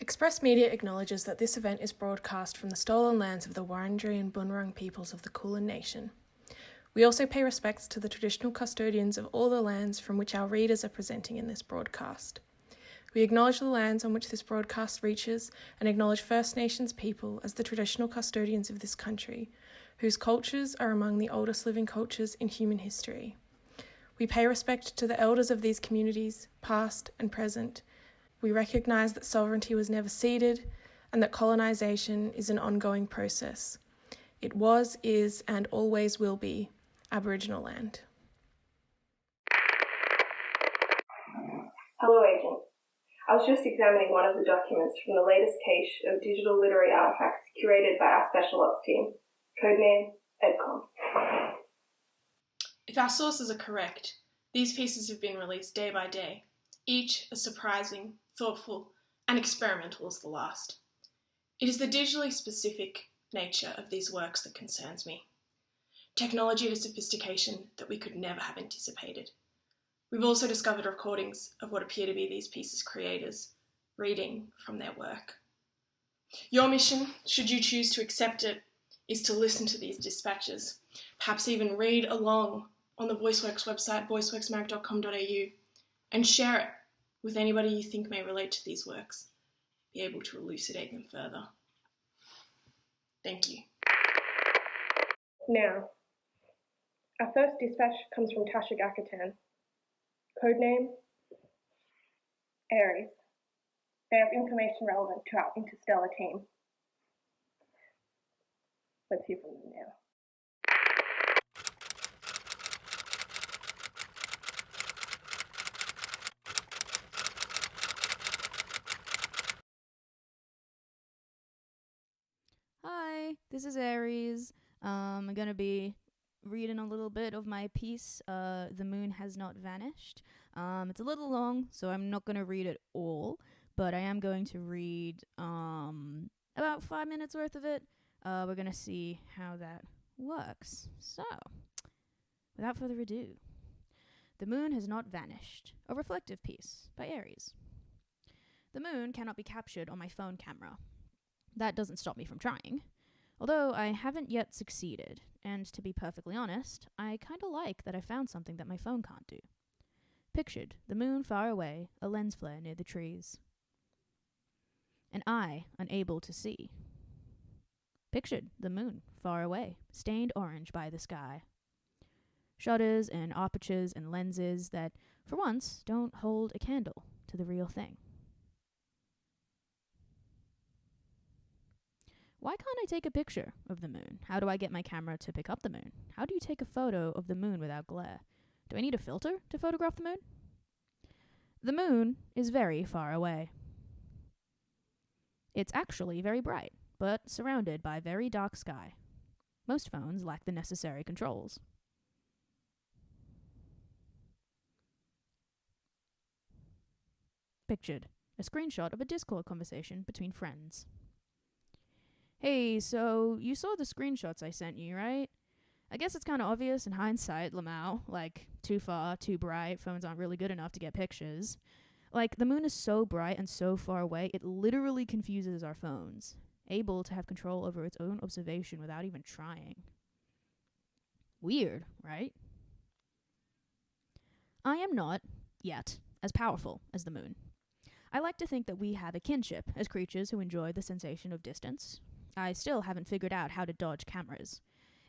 Express Media acknowledges that this event is broadcast from the stolen lands of the Wurundjeri and Bunurong peoples of the Kulin Nation. We also pay respects to the traditional custodians of all the lands from which our readers are presenting in this broadcast. We acknowledge the lands on which this broadcast reaches and acknowledge First Nations people as the traditional custodians of this country, whose cultures are among the oldest living cultures in human history. We pay respect to the elders of these communities, past and present. We recognise that sovereignty was never ceded and that colonisation is an ongoing process. It was, is, and always will be Aboriginal land. Hello, Agent. I was just examining one of the documents from the latest cache of digital literary artefacts curated by our Special Ops team, codename EdCom. If our sources are correct, these pieces have been released day by day, each as surprising, thoughtful, and experimental as the last. It is the digitally specific nature of these works that concerns me. Technology to sophistication that we could never have anticipated. We've also discovered recordings of what appear to be these pieces' creators, reading from their work. Your mission, should you choose to accept it, is to listen to these dispatches, perhaps even read along on the Voiceworks website, voiceworksmag.com.au, and share it with anybody you think may relate to these works, be able to elucidate them further. Thank you. Now, our first dispatch comes from Tasha Gakatan. Codename Aries. They have information relevant to our interstellar team. Let's hear from them now. Hi, this is Aries. I'm going to be reading a little bit of my piece, The Moon Has Not Vanished. It's a little long, so I'm not going to read it all, but I am going to read about 5 minutes worth of it. We're going to see how that works. So, without further ado, The Moon Has Not Vanished, a reflective piece by Aries. The moon cannot be captured on my phone camera. That doesn't stop me from trying. Although I haven't yet succeeded, and to be perfectly honest, I kinda like that I found something that my phone can't do. Pictured the moon far away, a lens flare near the trees. An eye unable to see. Pictured the moon far away, stained orange by the sky. Shutters and apertures and lenses that, for once, don't hold a candle to the real thing. Why can't I take a picture of the moon? How do I get my camera to pick up the moon? How do you take a photo of the moon without glare? Do I need a filter to photograph the moon? The moon is very far away. It's actually very bright, but surrounded by very dark sky. Most phones lack the necessary controls. Pictured, a screenshot of a Discord conversation between friends. Hey, so you saw the screenshots I sent you, right? I guess it's kind of obvious in hindsight, Lamau. Like, too far, too bright, phones aren't really good enough to get pictures. Like, the moon is so bright and so far away, it literally confuses our phones, able to have control over its own observation without even trying. Weird, right? I am not, yet, as powerful as the moon. I like to think that we have a kinship as creatures who enjoy the sensation of distance. I still haven't figured out how to dodge cameras.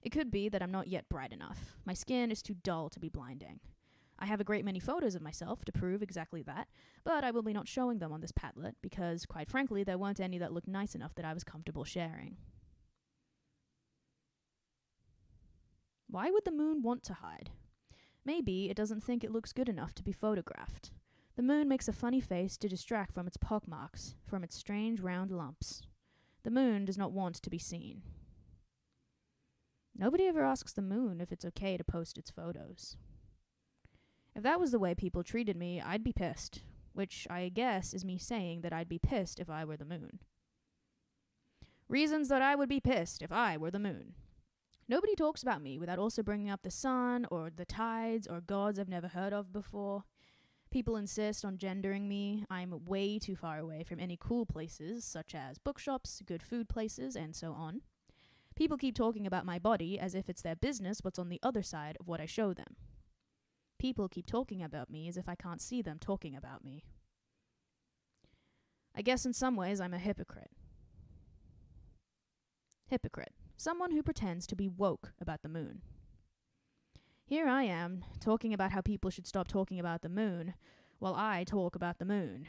It could be that I'm not yet bright enough. My skin is too dull to be blinding. I have a great many photos of myself to prove exactly that, but I will be not showing them on this Padlet because, quite frankly, there weren't any that looked nice enough that I was comfortable sharing. Why would the moon want to hide? Maybe it doesn't think it looks good enough to be photographed. The moon makes a funny face to distract from its pockmarks, from its strange round lumps. The moon does not want to be seen. Nobody ever asks the moon if it's okay to post its photos. If that was the way people treated me, I'd be pissed, which I guess is me saying that I'd be pissed if I were the moon. Reasons that I would be pissed if I were the moon. Nobody talks about me without also bringing up the sun or the tides or gods I've never heard of before. People insist on gendering me. I'm way too far away from any cool places, such as bookshops, good food places, and so on. People keep talking about my body as if it's their business what's on the other side of what I show them. People keep talking about me as if I can't see them talking about me. I guess in some ways I'm a hypocrite. Hypocrite. Someone who pretends to be woke about the moon. Here I am, talking about how people should stop talking about the moon, while I talk about the moon.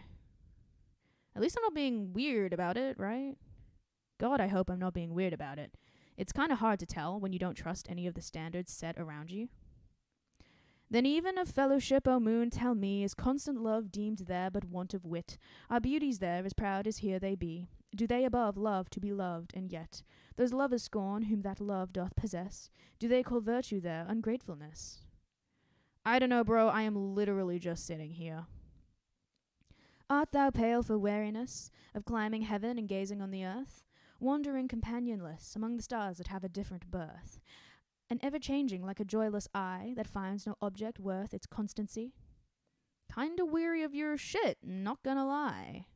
At least I'm not being weird about it, right? God, I hope I'm not being weird about it. It's kind of hard to tell when you don't trust any of the standards set around you. Then even of fellowship, O moon, tell me, is constant love deemed there but want of wit? Are beauties there as proud as here they be? Do they above love to be loved, and yet those lovers scorn whom that love doth possess? Do they call virtue there ungratefulness? I don't know, bro, I am literally just sitting here. Art thou pale for weariness of climbing heaven and gazing on the earth, wandering companionless among the stars that have a different birth, and ever-changing like a joyless eye that finds no object worth its constancy? Kinda weary of your shit, not gonna lie.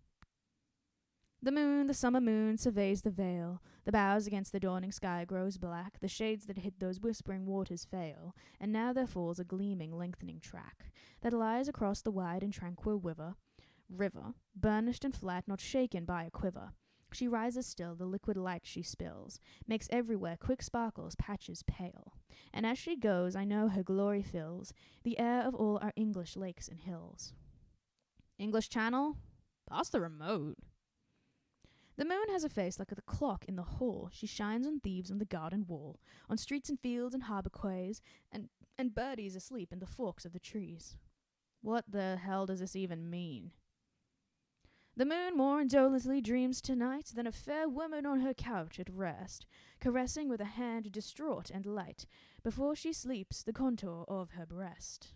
The moon, the summer moon, surveys the vale. The boughs against the dawning sky grows black. The shades that hid those whispering waters fail. And now there falls a gleaming, lengthening track that lies across the wide and tranquil river, burnished and flat, not shaken by a quiver. She rises still, the liquid light she spills, makes everywhere quick sparkles, patches pale. And as she goes, I know her glory fills the air of all our English lakes and hills. English Channel? Pass the remote. The moon has a face like the clock in the hall. She shines on thieves on the garden wall, on streets and fields and harbour quays, and birdies asleep in the forks of the trees. What the hell does this even mean? The moon more indolently dreams tonight than a fair woman on her couch at rest, caressing with a hand distraught and light, before she sleeps, the contour of her breast.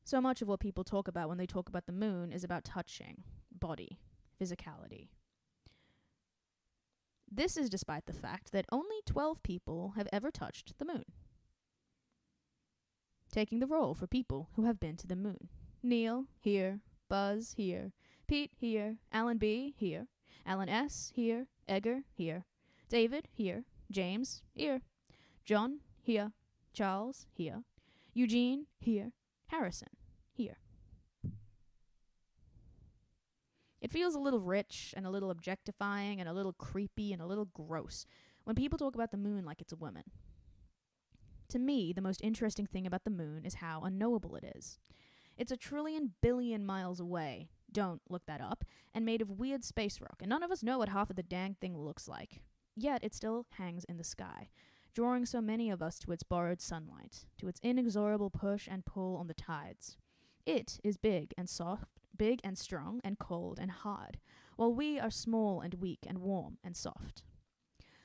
So much of what people talk about when they talk about the moon is about touching, body, physicality. This is despite the fact that only 12 people have ever touched the moon, taking the role for people who have been to the moon. Neil, here. Buzz, here. Pete, here. Alan B, here. Alan S, here. Edgar, here. David, here. James, here. John, here. Charles, here. Eugene, here. Harrison, here. It feels a little rich and a little objectifying and a little creepy and a little gross when people talk about the moon like it's a woman. To me, the most interesting thing about the moon is how unknowable it is. It's a trillion billion miles away, don't look that up, and made of weird space rock, and none of us know what half of the dang thing looks like. Yet it still hangs in the sky, drawing so many of us to its borrowed sunlight, to its inexorable push and pull on the tides. It is big and soft, big and strong and cold and hard, while we are small and weak and warm and soft.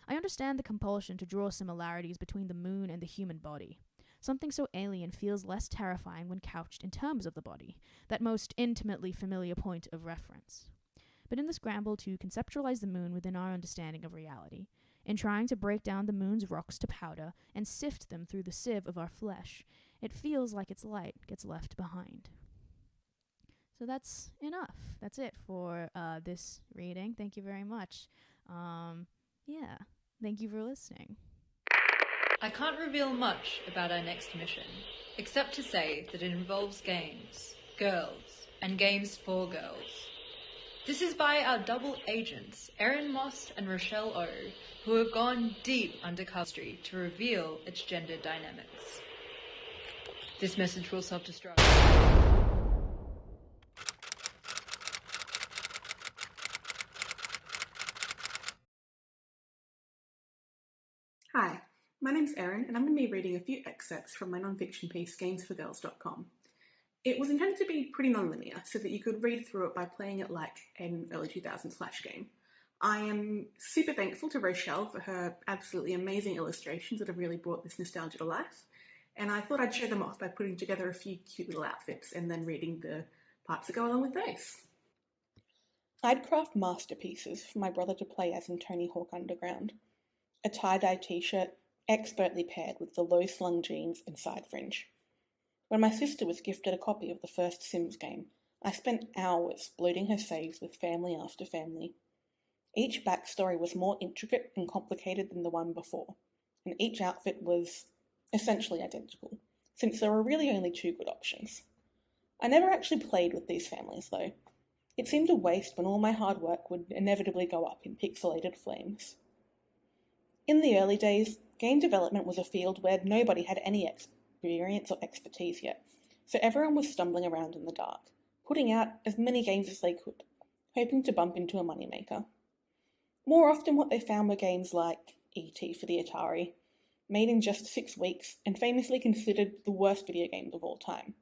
I understand the compulsion to draw similarities between the moon and the human body. Something so alien feels less terrifying when couched in terms of the body, that most intimately familiar point of reference. But in the scramble to conceptualize the moon within our understanding of reality, in trying to break down the moon's rocks to powder and sift them through the sieve of our flesh, it feels like its light gets left behind. So that's enough. That's it for this reading. Thank you very much. Thank you for listening. I can't reveal much about our next mission, except to say that it involves games, girls, and games for girls. This is by our double agents, Erin Moss and Rochelle O, who have gone deep under cover to reveal its gender dynamics. This message will self-destruct. Hi, my name's Erin, and I'm going to be reading a few excerpts from my non-fiction piece, gamesforgirls.com. It was intended to be pretty non-linear, so that you could read through it by playing it like an early 2000s Flash game. I am super thankful to Rochelle for her absolutely amazing illustrations that have really brought this nostalgia to life, and I thought I'd show them off by putting together a few cute little outfits and then reading the parts that go along with those. I'd craft masterpieces for my brother to play as in Tony Hawk Underground. A tie-dye t-shirt, expertly paired with the low-slung jeans and side fringe. When my sister was gifted a copy of the first Sims game, I spent hours bloating her saves with family after family. Each backstory was more intricate and complicated than the one before, and each outfit was essentially identical, since there were really only two good options. I never actually played with these families, though. It seemed a waste when all my hard work would inevitably go up in pixelated flames. In the early days, game development was a field where nobody had any experience or expertise yet, so everyone was stumbling around in the dark, putting out as many games as they could, hoping to bump into a moneymaker. More often what they found were games like E.T. for the Atari, made in just 6 weeks and famously considered the worst video games of all time,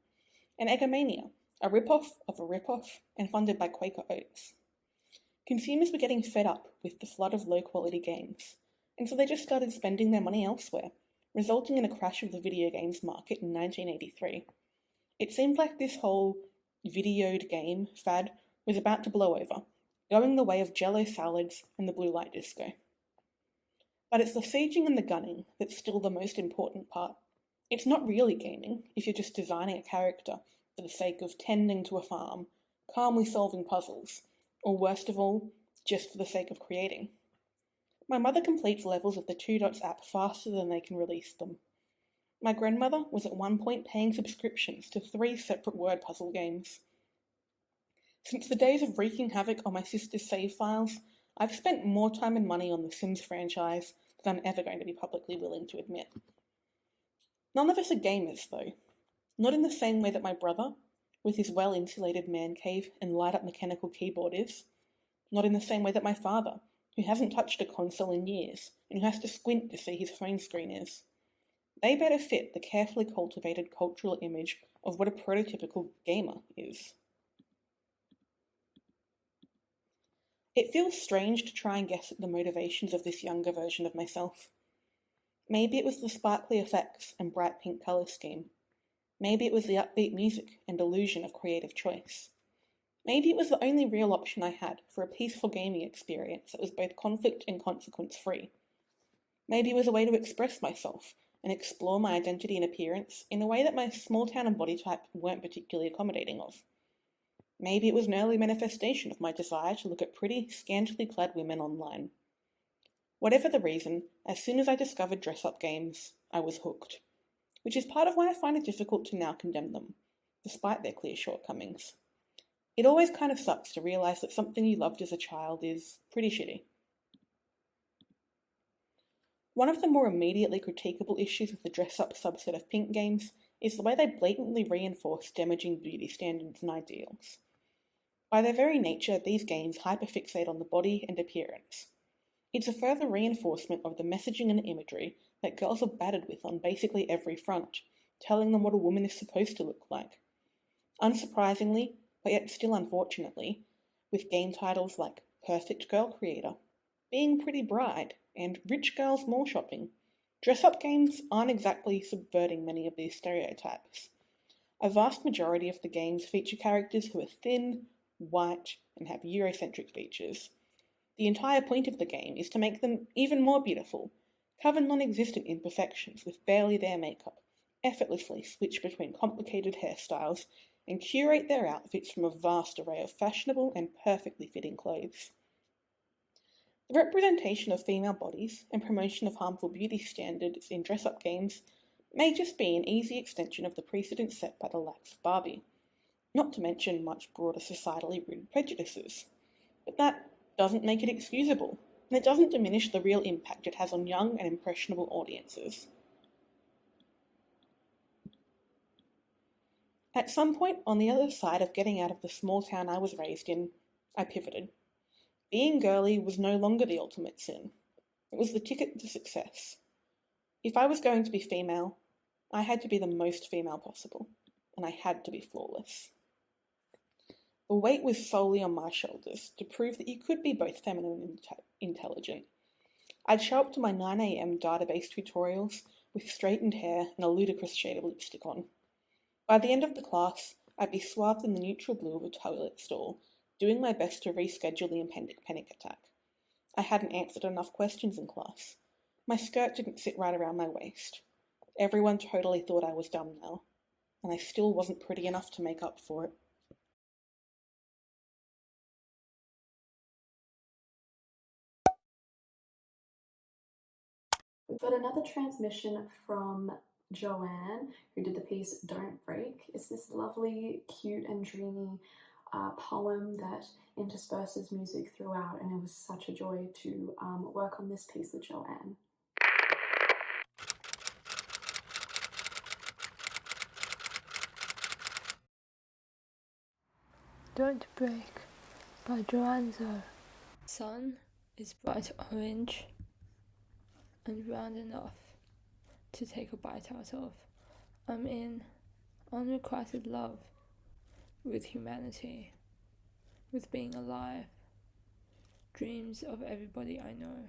and Egomania, a rip-off of a rip-off and funded by Quaker Oats. Consumers were getting fed up with the flood of low-quality games, and so they just started spending their money elsewhere, resulting in a crash of the video games market in 1983. It seemed like this whole videoed game fad was about to blow over, going the way of Jell-O salads and the blue light disco. But it's the sieging and the gunning that's still the most important part. It's not really gaming if you're just designing a character for the sake of tending to a farm, calmly solving puzzles, or worst of all, just for the sake of creating. My mother completes levels of the Two Dots app faster than they can release them. My grandmother was at one point paying subscriptions to 3 separate word puzzle games. Since the days of wreaking havoc on my sister's save files, I've spent more time and money on the Sims franchise than I'm ever going to be publicly willing to admit. None of us are gamers, though. Not in the same way that my brother, with his well-insulated man cave and light-up mechanical keyboard is. Not in the same way that my father, who hasn't touched a console in years and who has to squint to see his phone screen is. They better fit the carefully cultivated cultural image of what a prototypical gamer is. It feels strange to try and guess at the motivations of this younger version of myself. Maybe it was the sparkly effects and bright pink colour scheme. Maybe it was the upbeat music and illusion of creative choice. Maybe it was the only real option I had for a peaceful gaming experience that was both conflict and consequence free. Maybe it was a way to express myself and explore my identity and appearance in a way that my small town and body type weren't particularly accommodating of. Maybe it was an early manifestation of my desire to look at pretty, scantily clad women online. Whatever the reason, as soon as I discovered dress-up games, I was hooked, which is part of why I find it difficult to now condemn them, despite their clear shortcomings. It always kind of sucks to realise that something you loved as a child is pretty shitty. One of the more immediately critiquable issues with the dress-up subset of pink games is the way they blatantly reinforce damaging beauty standards and ideals. By their very nature, these games hyperfixate on the body and appearance. It's a further reinforcement of the messaging and imagery that girls are battered with on basically every front, telling them what a woman is supposed to look like. Unsurprisingly, but yet still unfortunately, with game titles like Perfect Girl Creator, Being Pretty Bride, and Rich Girls Mall Shopping, dress-up games aren't exactly subverting many of these stereotypes. A vast majority of the games feature characters who are thin, white, and have Eurocentric features. The entire point of the game is to make them even more beautiful, cover non-existent imperfections with barely their makeup, effortlessly switch between complicated hairstyles, and curate their outfits from a vast array of fashionable and perfectly fitting clothes. The representation of female bodies and promotion of harmful beauty standards in dress-up games may just be an easy extension of the precedent set by the likes of Barbie, not to mention much broader societally rooted prejudices. But that doesn't make it excusable, and it doesn't diminish the real impact it has on young and impressionable audiences. At some point on the other side of getting out of the small town I was raised in, I pivoted. Being girly was no longer the ultimate sin. It was the ticket to success. If I was going to be female, I had to be the most female possible, and I had to be flawless. The weight was solely on my shoulders to prove that you could be both feminine and intelligent. I'd show up to my 9 a.m. database tutorials with straightened hair and a ludicrous shade of lipstick on. By the end of the class, I'd be swathed in the neutral blue of a toilet stall, doing my best to reschedule the impending panic attack. I hadn't answered enough questions in class. My skirt didn't sit right around my waist. Everyone totally thought I was dumb now. and I still wasn't pretty enough to make up for it. We've got another transmission from Joanne, who did the piece Don't Break. It's this lovely, cute and dreamy poem that intersperses music throughout, and it was such a joy to work on this piece with Joanne. Don't Break by Joanne. Sun is bright orange and round enough to take a bite out of. I'm in unrequited love with humanity, with being alive, dreams of everybody I know.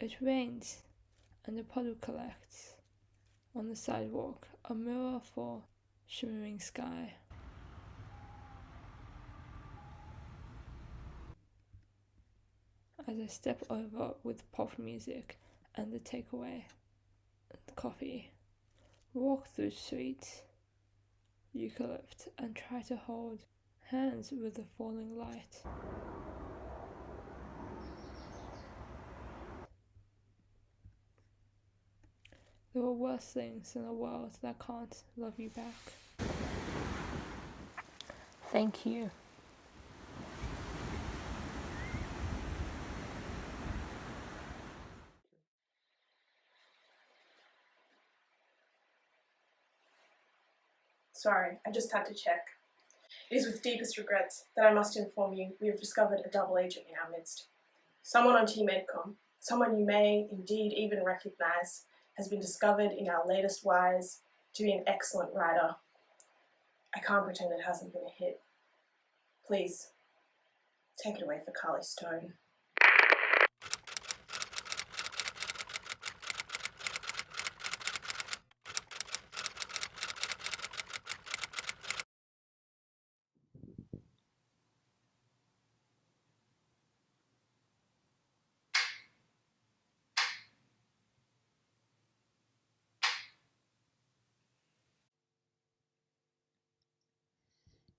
It rains and a puddle collects on the sidewalk, a mirror for shimmering sky. As I step over with pop music and the takeaway, coffee, walk through streets, eucalypt, and try to hold hands with the falling light. There are worse things in a world that can't love you back. Thank you. Sorry, I just had to check. It is with deepest regrets that I must inform you we have discovered a double agent in our midst. Someone on Team EdCom, someone you may indeed even recognise, has been discovered in our latest wise to be an excellent writer. I can't pretend it hasn't been a hit. Please, take it away for Carly Stone.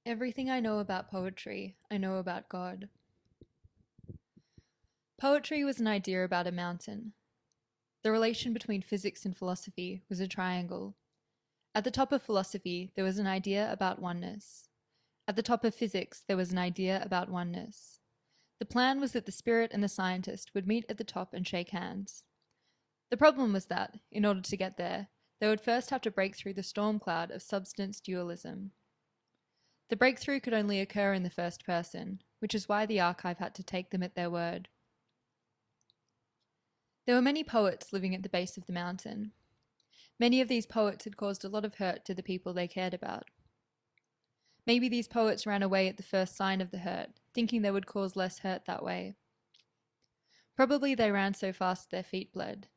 Everything I know about poetry, I know about God. Poetry was an idea about a mountain. The relation between physics and philosophy was a triangle. At the top of philosophy, there was an idea about oneness. At the top of physics, there was an idea about oneness. The plan was that the spirit and the scientist would meet at the top and shake hands. The problem was that, in order to get there, they would first have to break through the storm cloud of substance dualism. The breakthrough could only occur in the first person, which is why the archive had to take them at their word. There were many poets living at the base of the mountain. Many of these poets had caused a lot of hurt to the people they cared about. Maybe these poets ran away at the first sign of the hurt, thinking they would cause less hurt that way. Probably they ran so fast their feet bled.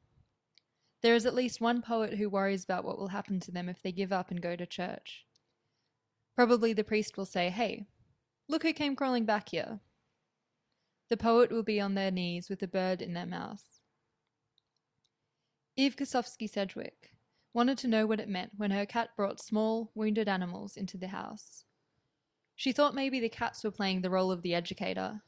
There is at least one poet who worries about what will happen to them if they give up and go to church. Probably the priest will say, "Hey, look who came crawling back here." The poet will be on their knees with a bird in their mouth. Eve Kosofsky-Sedgwick wanted to know what it meant when her cat brought small, wounded animals into the house. She thought maybe the cats were playing the role of the educator.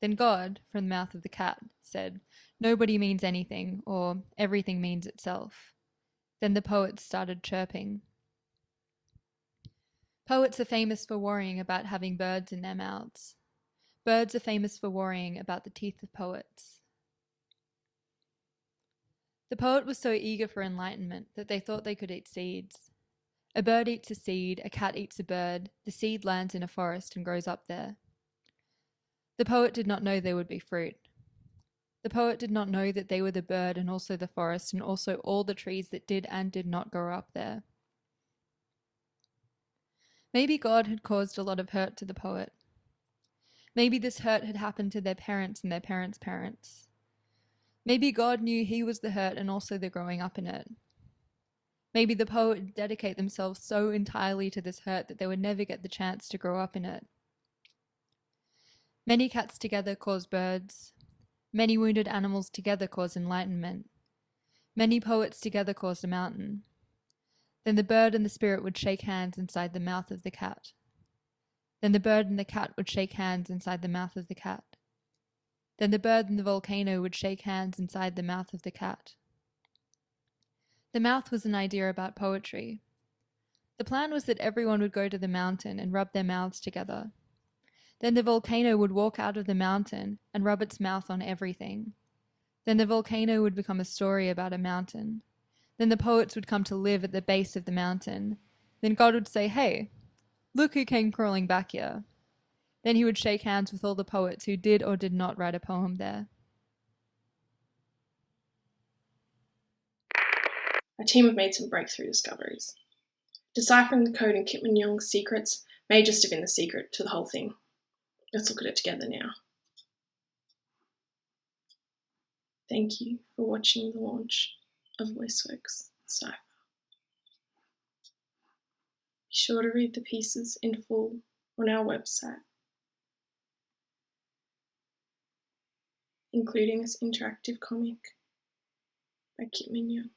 Then God, from the mouth of the cat, said, "Nobody means anything," or "Everything means itself." Then the poets started chirping. Poets are famous for worrying about having birds in their mouths. Birds are famous for worrying about the teeth of poets. The poet was so eager for enlightenment that they thought they could eat seeds. A bird eats a seed, a cat eats a bird, the seed lands in a forest and grows up there. The poet did not know there would be fruit. The poet did not know that they were the bird and also the forest and also all the trees that did and did not grow up there. Maybe God had caused a lot of hurt to the poet. Maybe this hurt had happened to their parents and their parents' parents. Maybe God knew he was the hurt and also the growing up in it. Maybe the poet would dedicate themselves so entirely to this hurt that they would never get the chance to grow up in it. Many cats together cause birds. Many wounded animals together cause enlightenment. Many poets together caused a mountain. Then the bird and the spirit would shake hands inside the mouth of the cat. Then the bird and the cat would shake hands inside the mouth of the cat. Then the bird and the volcano would shake hands inside the mouth of the cat. The mouth was an idea about poetry. The plan was that everyone would go to the mountain and rub their mouths together. Then the volcano would walk out of the mountain and rub its mouth on everything. Then the volcano would become a story about a mountain. Then the poets would come to live at the base of the mountain. Then God would say, "Hey, look who came crawling back here." Then he would shake hands with all the poets who did or did not write a poem there. Our team have made some breakthrough discoveries. Deciphering the code in Kip Young's secrets may just have been the secret to the whole thing. Let's look at it together now. Thank you for watching the launch of Voiceworks CIPHER. Be sure to read the pieces in full on our website, including this interactive comic by Kip Young.